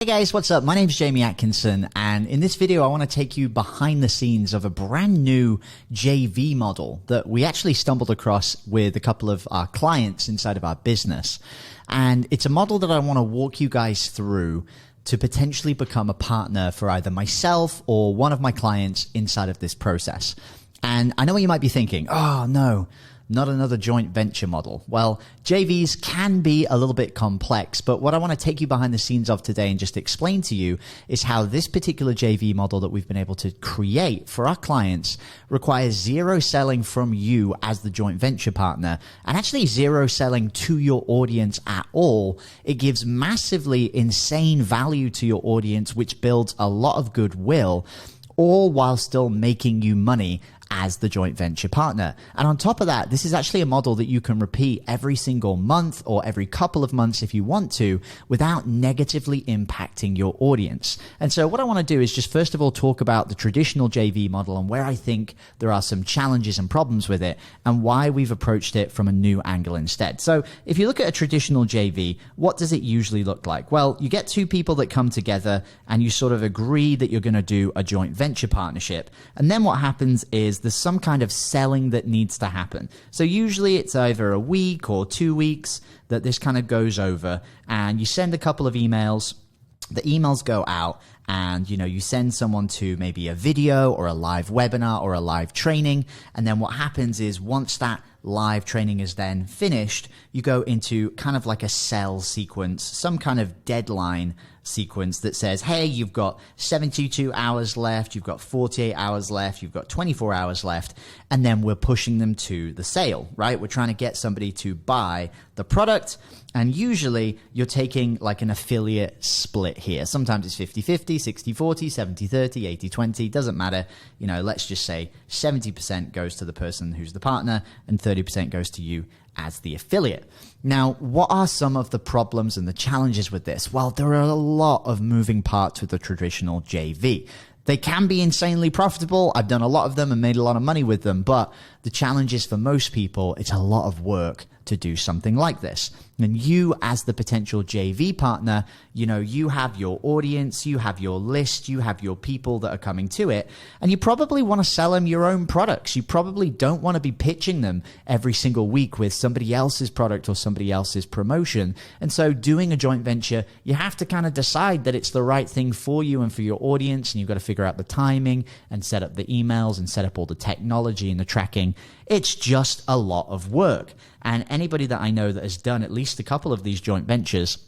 guys, what's up? My name is Jamie Atkinson, and in this video I want to take you behind the scenes of a brand new JV model that we actually stumbled across with a couple of our clients inside of our business. And it's a model that I want to walk you guys through to potentially become a partner for either myself or one of my clients inside of this process. And I know what you might be thinking, oh no, not another joint venture model. Well, JVs can be a little bit complex, but what I want to take you behind the scenes of today and just explain to you is how this particular JV model that we've been able to create for our clients requires zero selling from you as the joint venture partner and actually zero selling to your audience at all. It gives massively insane value to your audience, which builds a lot of goodwill, all while still making you money as the joint venture partner. And on top of that, this is actually a model that you can repeat every single month or every couple of months if you want to, without negatively impacting your audience. And so what I want to do is just first of all talk about the traditional JV model and where I think there are some challenges and problems with it and why we've approached it from a new angle instead. So if you look at a traditional JV, what does it usually look like? Well, you get two people that come together and you sort of agree that you're going to do a joint venture partnership. And then what happens is there's some kind of selling that needs to happen. So usually it's either a week or 2 weeks that this kind of goes over, and you send a couple of emails. The emails go out and, you send someone to maybe a video or a live webinar or a live training. And then what happens is once that live training is then finished, you go into kind of like a sell sequence, some kind of deadline sequence that says, hey, you've got 72 hours left, you've got 48 hours left, you've got 24 hours left, and then we're pushing them to the sale, right? We're trying to get somebody to buy the product, and usually you're taking like an affiliate split here. Sometimes it's 50-50, 60-40, 70-30, 80-20, doesn't matter. Let's just say 70% goes to the person who's the partner and 30% goes to you as the affiliate. Now, what are some of the problems and the challenges with this? Well, there are a lot of moving parts with the traditional JV. They can be insanely profitable. I've done a lot of them and made a lot of money with them, but the challenge is for most people, it's a lot of work to do something like this. And you as the potential JV partner, you have your audience, you have your list, you have your people that are coming to it, and you probably want to sell them your own products. You probably don't want to be pitching them every single week with somebody else's product or somebody else's promotion. And so doing a joint venture, you have to kind of decide that it's the right thing for you and for your audience, and you've got to figure out the timing and set up the emails and set up all the technology and the tracking. It's just a lot of work. And anybody that I know that has done at least a couple of these joint ventures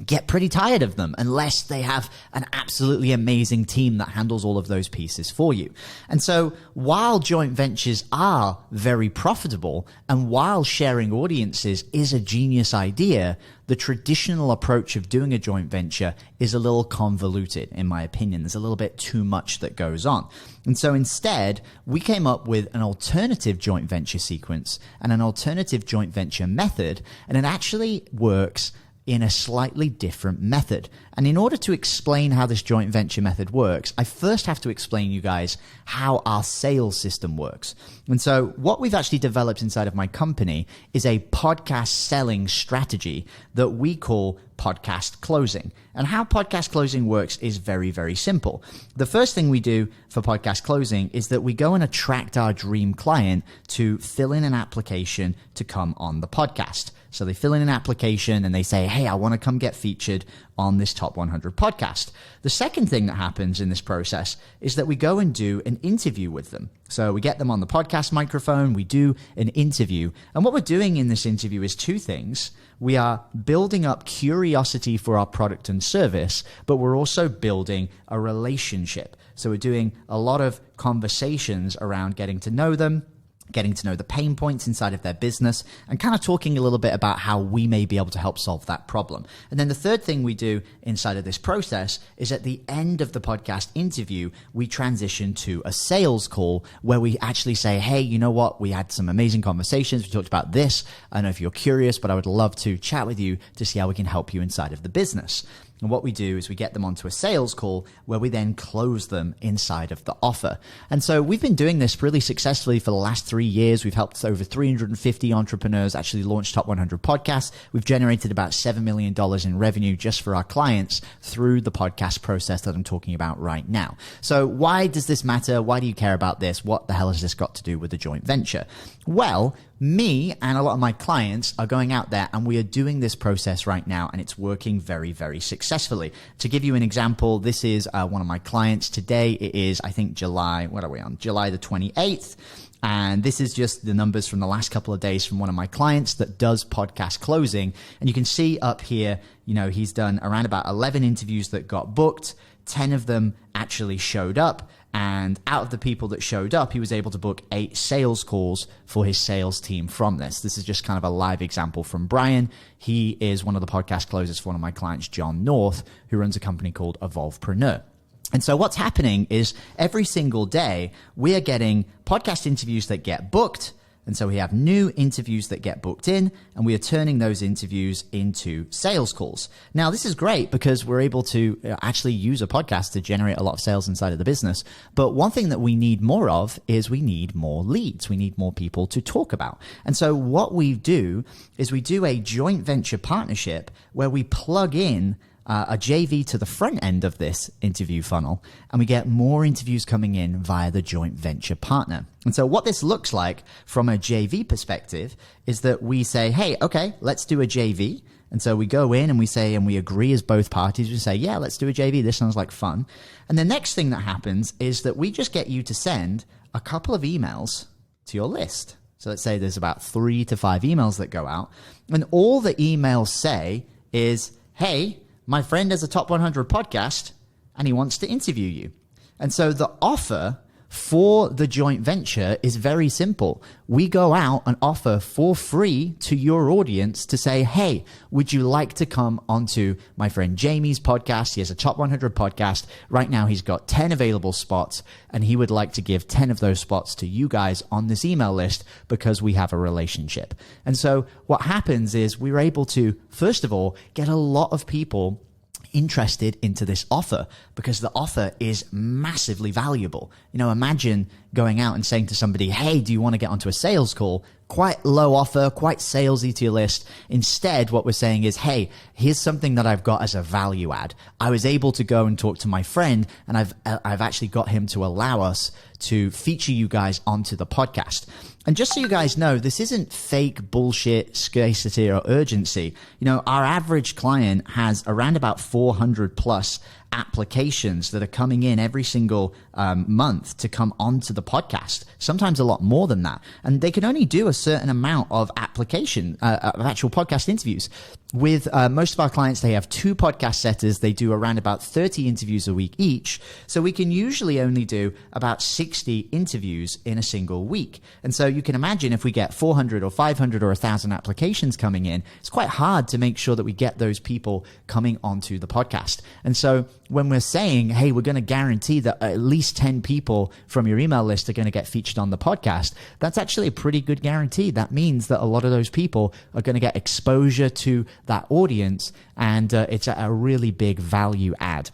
get pretty tired of them unless they have an absolutely amazing team that handles all of those pieces for you. And so while joint ventures are very profitable and while sharing audiences is a genius idea, the traditional approach of doing a joint venture is a little convoluted, in my opinion. There's a little bit too much that goes on. And so instead, we came up with an alternative joint venture sequence and an alternative joint venture method, and it actually works in a slightly different method. And in order to explain how this joint venture method works, I first have to explain you guys how our sales system works. And so what we've actually developed inside of my company is a podcast selling strategy that we call podcast closing. And how podcast closing works is very, very simple. The first thing we do for podcast closing is that we go and attract our dream client to fill in an application to come on the podcast. So they fill in an application and they say, hey, I want to come get featured on this Top 100 podcast. The second thing that happens in this process is that we go and do an interview with them. So we get them on the podcast microphone, we do an interview. And what we're doing in this interview is two things. We are building up curiosity for our product and service, but we're also building a relationship. So we're doing a lot of conversations around getting to know them, getting to know the pain points inside of their business, and kind of talking a little bit about how we may be able to help solve that problem. And then the third thing we do inside of this process is at the end of the podcast interview, we transition to a sales call where we actually say, hey, you know what? We had some amazing conversations. We talked about this. I don't know if you're curious, but I would love to chat with you to see how we can help you inside of the business. And what we do is we get them onto a sales call where we then close them inside of the offer. And so we've been doing this really successfully for the last 3 years. We've helped over 350 entrepreneurs actually launch Top 100 podcasts. We've generated about $7 million in revenue just for our clients through the podcast process that I'm talking about right now. So why does this matter? Why do you care about this? What the hell has this got to do with the joint venture? Well, me and a lot of my clients are going out there and we are doing this process right now, and it's working very, very successfully. To give you an example, this is one of my clients today. It is, I think, July the 28th. And this is just the numbers from the last couple of days from one of my clients that does podcast closing. And you can see up here, he's done around about 11 interviews that got booked. 10 of them actually showed up. And out of the people that showed up, he was able to book 8 sales calls for his sales team from this. This is just kind of a live example from Brian. He is one of the podcast closers for one of my clients, John North, who runs a company called Evolvepreneur. And so what's happening is every single day, we are getting podcast interviews that get booked. And so we have new interviews that get booked in, and we are turning those interviews into sales calls. Now, this is great because we're able to actually use a podcast to generate a lot of sales inside of the business. But one thing that we need more of is we need more leads. We need more people to talk about. And so what we do is we do a joint venture partnership where we plug in a JV to the front end of this interview funnel, and we get more interviews coming in via the joint venture partner. And so what this looks like from a JV perspective is that we say, hey, okay, let's do a JV. And so we go in and we say, and we agree as both parties, we say, yeah, let's do a JV. This sounds like fun. And the next thing that happens is that we just get you to send a couple of emails to your list. So let's say there's about 3 to 5 emails that go out. And all the emails say is, hey, my friend has a Top 100 podcast and he wants to interview you. And so the offer for the joint venture is very simple. We go out and offer for free to your audience to say, hey, would you like to come onto my friend Jamie's podcast? He has a Top 100 podcast. Right now, he's got 10 available spots, and he would like to give 10 of those spots to you guys on this email list because we have a relationship. And so what happens is we're able to, first of all, get a lot of people interested into this offer because the offer is massively valuable. Imagine going out and saying to somebody, hey, do you want to get onto a sales call? Quite low offer, quite salesy to your list. Instead, what we're saying is, hey, here's something that I've got as a value add. I was able to go and talk to my friend, and I've actually got him to allow us to feature you guys onto the podcast. And just so you guys know, this isn't fake bullshit scarcity or urgency. Our average client has around about 400 plus applications that are coming in every single month to come onto the podcast, sometimes a lot more than that. And they can only do a certain amount of application, of actual podcast interviews. With most of our clients, they have 2 podcast setters. They do around about 30 interviews a week each. So we can usually only do about 60 interviews in a single week. And so you can imagine if we get 400 or 500 or 1,000 applications coming in, it's quite hard to make sure that we get those people coming onto the podcast. And so when we're saying, hey, we're going to guarantee that at least 10 people from your email list are going to get featured on the podcast, that's actually a pretty good guarantee. That means that a lot of those people are going to get exposure to that audience, and it's a really big value add.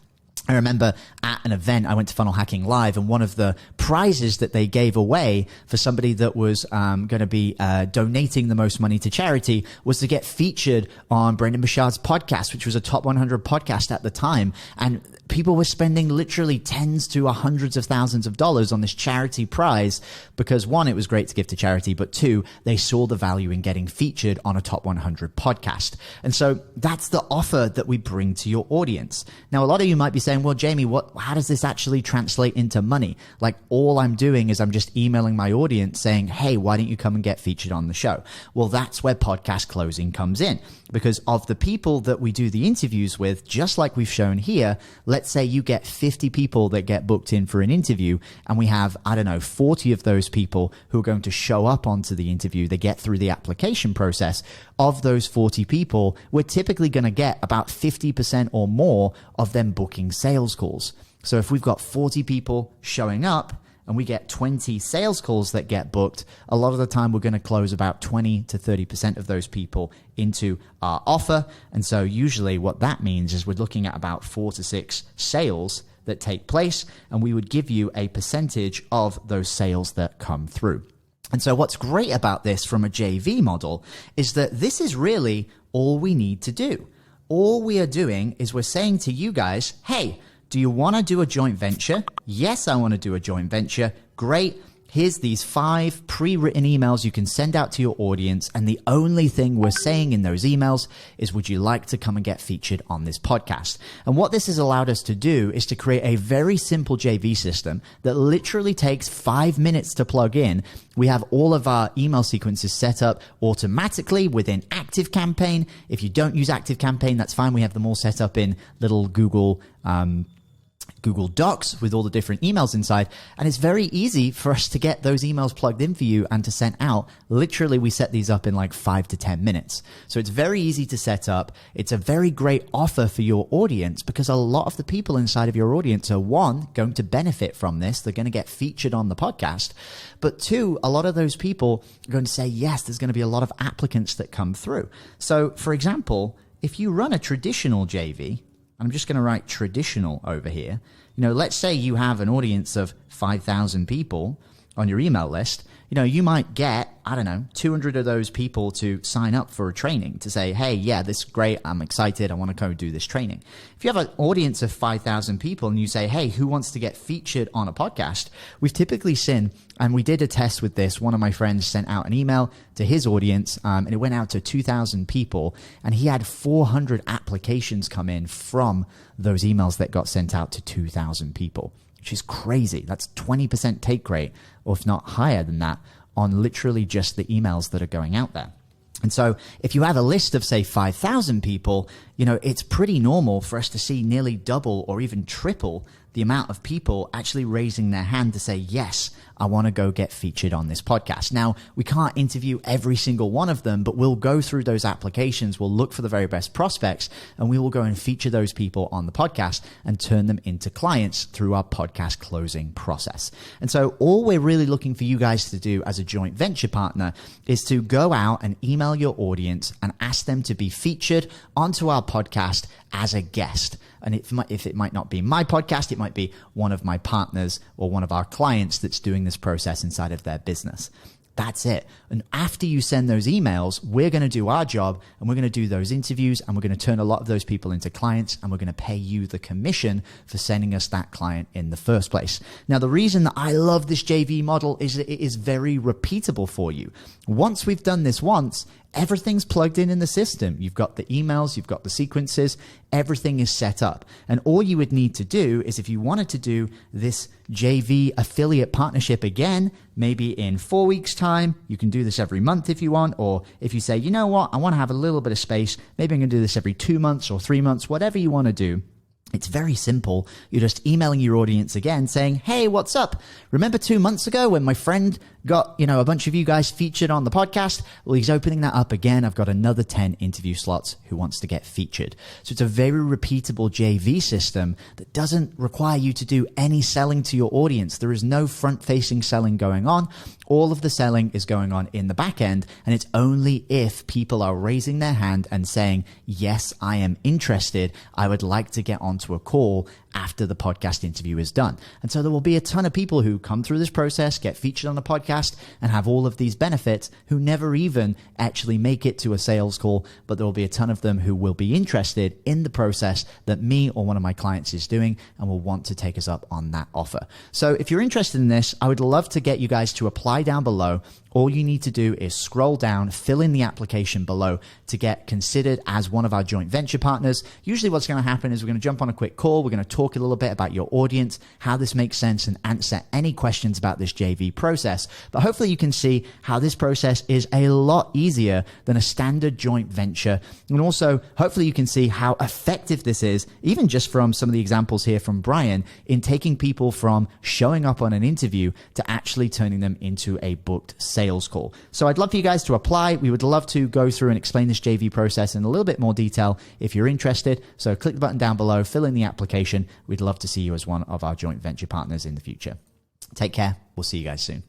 I remember at an event, I went to Funnel Hacking Live, and one of the prizes that they gave away for somebody that was going to be donating the most money to charity was to get featured on Brendon Burchard's podcast, which was a Top 100 podcast at the time. And people were spending literally tens to hundreds of thousands of dollars on this charity prize because, one, it was great to give to charity, but 2, they saw the value in getting featured on a Top 100 podcast. And so that's the offer that we bring to your audience. Now, a lot of you might be saying, well, Jamie, how does this actually translate into money? Like, all I'm doing is I'm just emailing my audience saying, hey, why don't you come and get featured on the show? Well, that's where podcast closing comes in, because of the people that we do the interviews with, just like we've shown here. Let's say you get 50 people that get booked in for an interview, and we have, 40 of those people who are going to show up onto the interview. They get through the application process. Of those 40 people, we're typically going to get about 50% or more of them booking sales calls. So if we've got 40 people showing up and we get 20 sales calls that get booked, a lot of the time we're going to close about 20 to 30% of those people into our offer. And so usually what that means is we're looking at about 4 to 6 sales that take place, and we would give you a percentage of those sales that come through. And so what's great about this from a JV model is that this is really all we need to do. All we are doing is we're saying to you guys, hey, do you want to do a joint venture? Yes, I want to do a joint venture. Great. Here's these 5 pre-written emails you can send out to your audience. And the only thing we're saying in those emails is, would you like to come and get featured on this podcast? And what this has allowed us to do is to create a very simple JV system that literally takes 5 minutes to plug in. We have all of our email sequences set up automatically within ActiveCampaign. If you don't use ActiveCampaign, that's fine. We have them all set up in little Google Docs with all the different emails inside. And it's very easy for us to get those emails plugged in for you and to send out. Literally, we set these up in like 5 to 10 minutes. So it's very easy to set up. It's a very great offer for your audience because a lot of the people inside of your audience are, 1, going to benefit from this. They're going to get featured on the podcast. But 2, a lot of those people are going to say, yes, there's going to be a lot of applicants that come through. So for example, if you run a traditional JV, I'm just going to write traditional over here. Let's say you have an audience of 5,000 people on your email list. You might get, 200 of those people to sign up for a training to say, hey, yeah, this is great. I'm excited. I want to go do this training. If you have an audience of 5,000 people and you say, hey, who wants to get featured on a podcast? We've typically seen, and we did a test with this. One of my friends sent out an email to his audience, and it went out to 2,000 people, and he had 400 applications come in from those emails that got sent out to 2,000 people, which is crazy. That's 20% take rate, or if not higher than that, on literally just the emails that are going out there. And so if you have a list of, say, 5,000 people, it's pretty normal for us to see nearly double or even triple the amount of people actually raising their hand to say, yes, I want to go get featured on this podcast. Now, we can't interview every single one of them, but we'll go through those applications. We'll look for the very best prospects, and we will go and feature those people on the podcast and turn them into clients through our podcast closing process. And so all we're really looking for you guys to do as a joint venture partner is to go out and email your audience and ask them to be featured onto our podcast as a guest. And if it might not be my podcast, it might be one of my partners or one of our clients that's doing this process inside of their business. That's it. And after you send those emails, we're going to do our job, and we're going to do those interviews, and we're going to turn a lot of those people into clients, and we're going to pay you the commission for sending us that client in the first place. Now, the reason that I love this JV model is that it is very repeatable for you. Once we've done this once, everything's plugged in the system. You've got the emails, you've got the sequences, everything is set up. And all you would need to do is, if you wanted to do this JV affiliate partnership again, maybe in 4 weeks' time, you can do this every month if you want. Or if you say, you know what, I want to have a little bit of space, maybe I'm going to do this every 2 months or 3 months, whatever you want to do. It's very simple. You're just emailing your audience again saying, hey, what's up? Remember 2 months ago when my friend got, a bunch of you guys featured on the podcast? Well, he's opening that up again. I've got another 10 interview slots who wants to get featured. So it's a very repeatable JV system that doesn't require you to do any selling to your audience. There is no front-facing selling going on. All of the selling is going on in the back end, and it's only if people are raising their hand and saying, yes, I am interested. I would like to get onto a call after the podcast interview is done. And so there will be a ton of people who come through this process, get featured on the podcast, and have all of these benefits who never even actually make it to a sales call, but there will be a ton of them who will be interested in the process that me or one of my clients is doing and will want to take us up on that offer. So if you're interested in this, I would love to get you guys to apply down below. All you need to do is scroll down, fill in the application below to get considered as one of our joint venture partners. Usually what's going to happen is we're going to jump on a quick call. We're going to talk a little bit about your audience, how this makes sense, and answer any questions about this JV process. But hopefully you can see how this process is a lot easier than a standard joint venture. And also, hopefully you can see how effective this is, even just from some of the examples here from Brian, in taking people from showing up on an interview to actually turning them into a booked sales call. So I'd love for you guys to apply. We would love to go through and explain this JV process in a little bit more detail if you're interested. So click the button down below, fill in the application. We'd love to see you as one of our joint venture partners in the future. Take care. We'll see you guys soon.